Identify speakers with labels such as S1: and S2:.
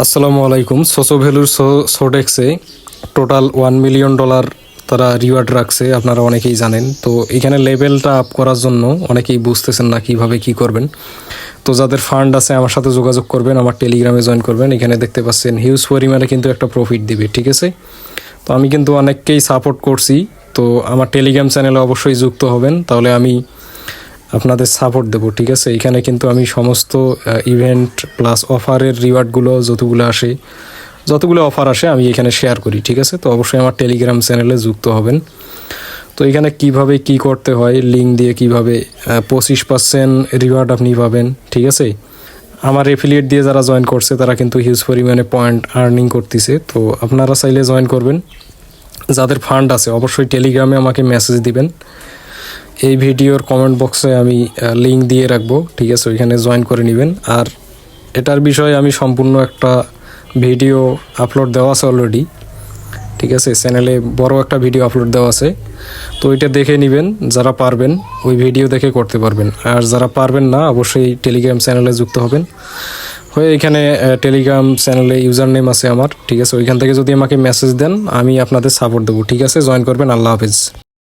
S1: আসসালামু আলাইকুম। সোসো ভ্যালুর সোডেক্সে টোটাল $1 মিলিয়ন তারা রিওয়ার্ড রাখছে, আপনারা অনেকেই জানেন। তো এখানে লেভেলটা আপ করার জন্য অনেকেই বুঝতেছেন না কিভাবে কি করবেন। তো যাদের ফান্ড আছে আমার সাথে যোগাযোগ করবেন, আমার টেলিগ্রামে জয়েন করবেন। এখানে দেখতে পাচ্ছেন হিউজ পরিমাণে কিন্তু একটা প্রফিট দিবে, ঠিক আছে। তো আমি কিন্তু অনেককেই সাপোর্ট করছি, তো আমার টেলিগ্রাম চ্যানেলে অবশ্যই যুক্ত হবেন, তাহলে আমি আপনাদের সাপোর্ট দেবো, ঠিক আছে। এখানে কিন্তু আমি সমস্ত ইভেন্ট প্লাস অফারের রিওয়ার্ডগুলো যতগুলো অফার আসে আমি এখানে শেয়ার করি, ঠিক আছে। তো অবশ্যই আমার টেলিগ্রাম চ্যানেলে যুক্ত হবেন। তো এখানে কিভাবে কি করতে হয়, লিঙ্ক দিয়ে কিভাবে 25% রিওয়ার্ড আপনি পাবেন, ঠিক আছে। আমার এফিলিয়েট দিয়ে যারা জয়েন করছে তারা কিন্তু হিউজ পরিমাণে পয়েন্ট আর্নিং করতেছে। তো আপনারা চাইলে জয়েন করবেন। যাদের ফান্ড আছে অবশ্যই টেলিগ্রামে আমাকে মেসেজ দিবেন। এই ভিডিওর কমেন্ট বক্সে আমি লিঙ্ক দিয়ে রাখবো, ঠিক আছে, ওইখানে জয়েন করে নেবেন। আর এটার বিষয়ে আমি সম্পূর্ণ একটা ভিডিও আপলোড দেওয়া আছে অলরেডি, ঠিক আছে। চ্যানেলে বড় একটা ভিডিও আপলোড দেওয়া আছে, তো ওইটা দেখে নেবেন। যারা পারবেন ওই ভিডিও দেখে করতে পারবেন, আর যারা পারবেন না অবশ্যই টেলিগ্রাম চ্যানেলে যুক্ত হবেন হয়ে এখানে টেলিগ্রাম চ্যানেলে ইউজার নেম আছে আমার, ঠিক আছে। ওইখান থেকে যদি আমাকে মেসেজ দেন আমি আপনাদের সাপোর্ট দেবো, ঠিক আছে। জয়েন করবেন। আল্লাহ হাফেজ।